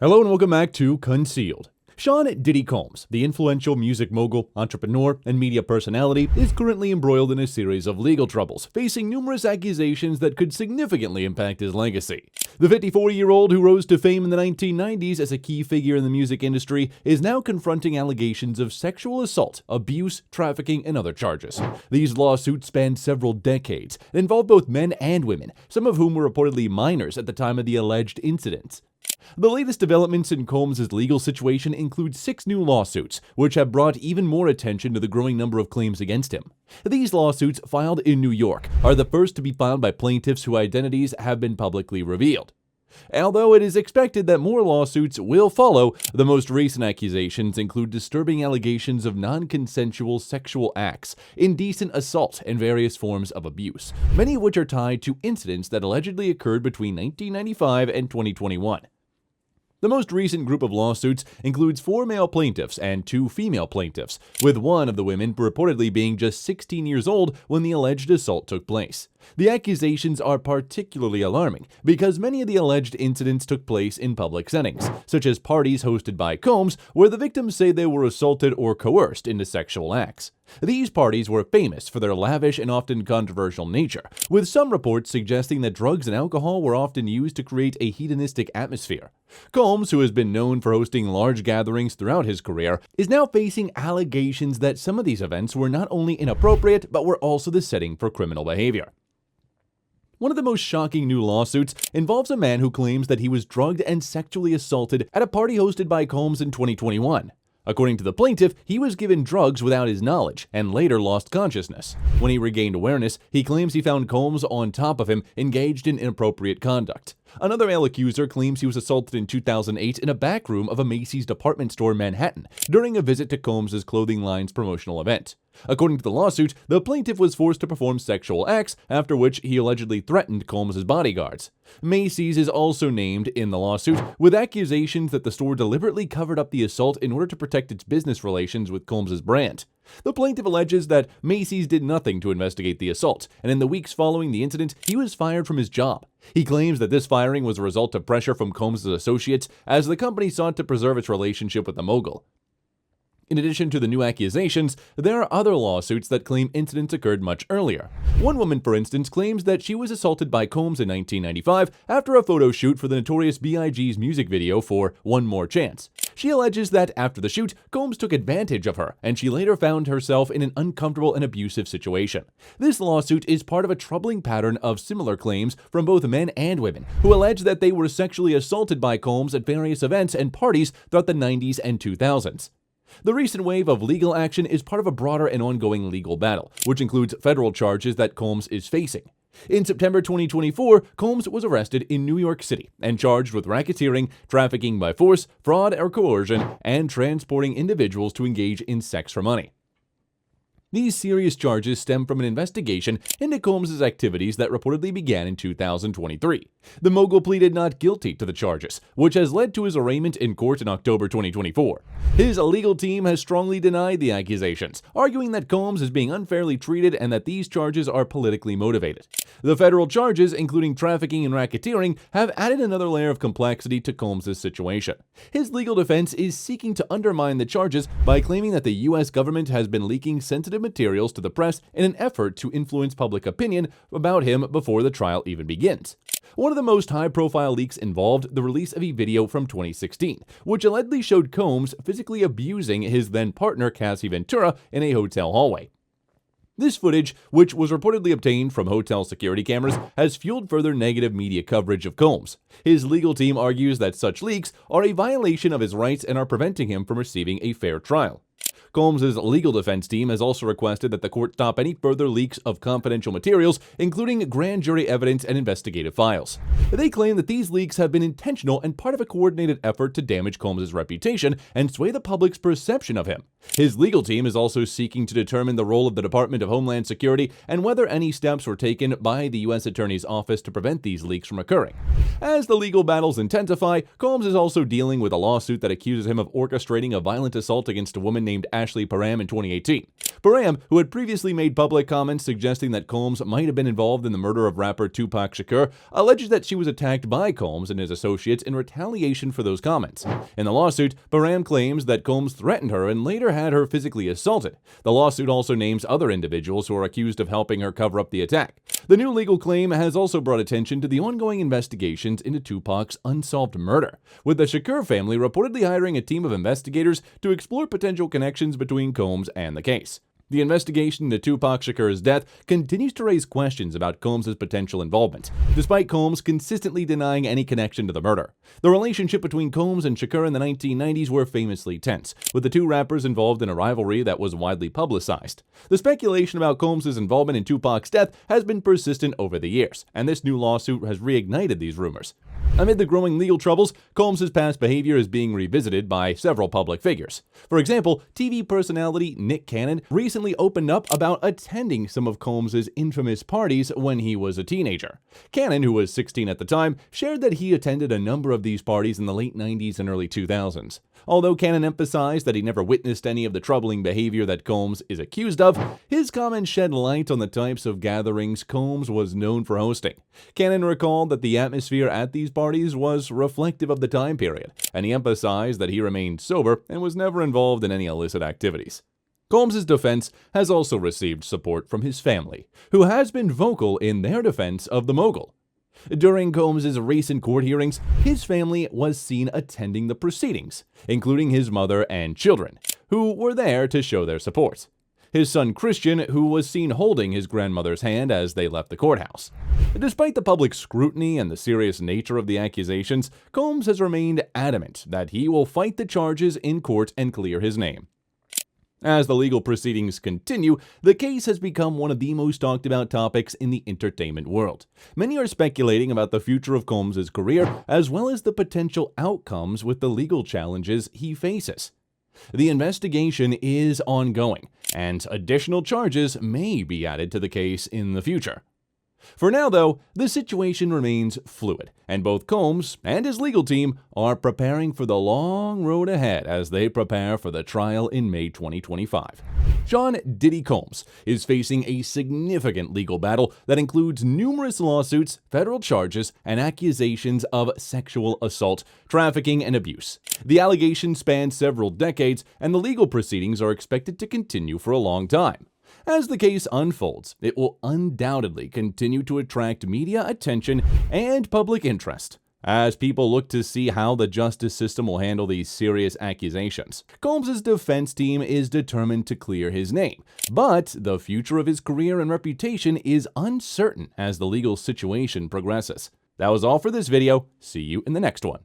Hello and welcome back to Concealed. Sean Diddy Combs, the influential music mogul, entrepreneur, and media personality, is currently embroiled in a series of legal troubles, facing numerous accusations that could significantly impact his legacy. The 54-year-old who rose to fame in the 1990s as a key figure in the music industry is now confronting allegations of sexual assault, abuse, trafficking, and other charges. These lawsuits span several decades and involve both men and women, some of whom were reportedly minors at the time of the alleged incidents. The latest developments in Combs' legal situation include 6 new lawsuits, which have brought even more attention to the growing number of claims against him. These lawsuits, filed in New York, are the first to be filed by plaintiffs whose identities have been publicly revealed. Although it is expected that more lawsuits will follow, the most recent accusations include disturbing allegations of non-consensual sexual acts, indecent assault, and various forms of abuse, many of which are tied to incidents that allegedly occurred between 1995 and 2021. The most recent group of lawsuits includes 4 male plaintiffs and 2 female plaintiffs, with one of the women reportedly being just 16 years old when the alleged assault took place. The accusations are particularly alarming because many of the alleged incidents took place in public settings, such as parties hosted by Combs, where the victims say they were assaulted or coerced into sexual acts. These parties were famous for their lavish and often controversial nature, with some reports suggesting that drugs and alcohol were often used to create a hedonistic atmosphere. Combs, who has been known for hosting large gatherings throughout his career, is now facing allegations that some of these events were not only inappropriate, but were also the setting for criminal behavior. One of the most shocking new lawsuits involves a man who claims that he was drugged and sexually assaulted at a party hosted by Combs in 2021. According to the plaintiff, he was given drugs without his knowledge and later lost consciousness. When he regained awareness, he claims he found Combs on top of him, engaged in inappropriate conduct. Another male accuser claims he was assaulted in 2008 in a back room of a Macy's department store in Manhattan during a visit to Combs' clothing line's promotional event. According to the lawsuit, the plaintiff was forced to perform sexual acts, after which he allegedly threatened Combs' bodyguards. Macy's is also named in the lawsuit, with accusations that the store deliberately covered up the assault in order to protect its business relations with Combs' brand. The plaintiff alleges that Macy's did nothing to investigate the assault, and in the weeks following the incident, he was fired from his job. He claims that this firing was a result of pressure from Combs' associates as the company sought to preserve its relationship with the mogul. In addition to the new accusations, there are other lawsuits that claim incidents occurred much earlier. One woman, for instance, claims that she was assaulted by Combs in 1995 after a photo shoot for the Notorious B.I.G.'s music video for One More Chance. She alleges that after the shoot, Combs took advantage of her, and she later found herself in an uncomfortable and abusive situation. This lawsuit is part of a troubling pattern of similar claims from both men and women, who allege that they were sexually assaulted by Combs at various events and parties throughout the 90s and 2000s. The recent wave of legal action is part of a broader and ongoing legal battle, which includes federal charges that Combs is facing. In September 2024, Combs was arrested in New York City and charged with racketeering, trafficking by force, fraud or coercion, and transporting individuals to engage in sex for money. These serious charges stem from an investigation into Combs' activities that reportedly began in 2023. The mogul pleaded not guilty to the charges, which has led to his arraignment in court in October 2024. His legal team has strongly denied the accusations, arguing that Combs is being unfairly treated and that these charges are politically motivated. The federal charges, including trafficking and racketeering, have added another layer of complexity to Combs' situation. His legal defense is seeking to undermine the charges by claiming that the U.S. government has been leaking sensitive materials to the press in an effort to influence public opinion about him before the trial even begins. One of the most high-profile leaks involved the release of a video from 2016, which allegedly showed Combs physically abusing his then-partner Cassie Ventura in a hotel hallway. This footage, which was reportedly obtained from hotel security cameras, has fueled further negative media coverage of Combs. His legal team argues that such leaks are a violation of his rights and are preventing him from receiving a fair trial. Combs' legal defense team has also requested that the court stop any further leaks of confidential materials, including grand jury evidence and investigative files. They claim that these leaks have been intentional and part of a coordinated effort to damage Combs' reputation and sway the public's perception of him. His legal team is also seeking to determine the role of the Department of Homeland Security and whether any steps were taken by the U.S. Attorney's Office to prevent these leaks from occurring. As the legal battles intensify, Combs is also dealing with a lawsuit that accuses him of orchestrating a violent assault against a woman named Ashley Ashley Parham in 2018. Parham, who had previously made public comments suggesting that Combs might have been involved in the murder of rapper Tupac Shakur, alleged that she was attacked by Combs and his associates in retaliation for those comments. In the lawsuit, Parham claims that Combs threatened her and later had her physically assaulted. The lawsuit also names other individuals who are accused of helping her cover up the attack. The new legal claim has also brought attention to the ongoing investigations into Tupac's unsolved murder, with the Shakur family reportedly hiring a team of investigators to explore potential connections between Combs and the case. The investigation into Tupac Shakur's death continues to raise questions about Combs' potential involvement, despite Combs consistently denying any connection to the murder. The relationship between Combs and Shakur in the 1990s were famously tense, with the two rappers involved in a rivalry that was widely publicized. The speculation about Combs' involvement in Tupac's death has been persistent over the years, and this new lawsuit has reignited these rumors. Amid the growing legal troubles, Combs' past behavior is being revisited by several public figures. For example, TV personality Nick Cannon recently opened up about attending some of Combs' infamous parties when he was a teenager. Cannon, who was 16 at the time, shared that he attended a number of these parties in the late 90s and early 2000s. Although Cannon emphasized that he never witnessed any of the troubling behavior that Combs is accused of, his comments shed light on the types of gatherings Combs was known for hosting. Cannon recalled that the atmosphere at these parties was reflective of the time period, and he emphasized that he remained sober and was never involved in any illicit activities. Combs' defense has also received support from his family, who has been vocal in their defense of the mogul. During Combs' recent court hearings, his family was seen attending the proceedings, including his mother and children, who were there to show their support. His son Christian, who was seen holding his grandmother's hand as they left the courthouse. Despite the public scrutiny and the serious nature of the accusations, Combs has remained adamant that he will fight the charges in court and clear his name. As the legal proceedings continue, the case has become one of the most talked about topics in the entertainment world. Many are speculating about the future of Combs' career, as well as the potential outcomes with the legal challenges he faces. The investigation is ongoing, and additional charges may be added to the case in the future. For now, though, the situation remains fluid, and both Combs and his legal team are preparing for the long road ahead as they prepare for the trial in May 2025. Sean "Diddy" Combs is facing a significant legal battle that includes numerous lawsuits, federal charges, and accusations of sexual assault, trafficking, and abuse. The allegations span several decades, and the legal proceedings are expected to continue for a long time. As the case unfolds, it will undoubtedly continue to attract media attention and public interest as people look to see how the justice system will handle these serious accusations. Combs' defense team is determined to clear his name, but the future of his career and reputation is uncertain as the legal situation progresses. That was all for this video. See you in the next one.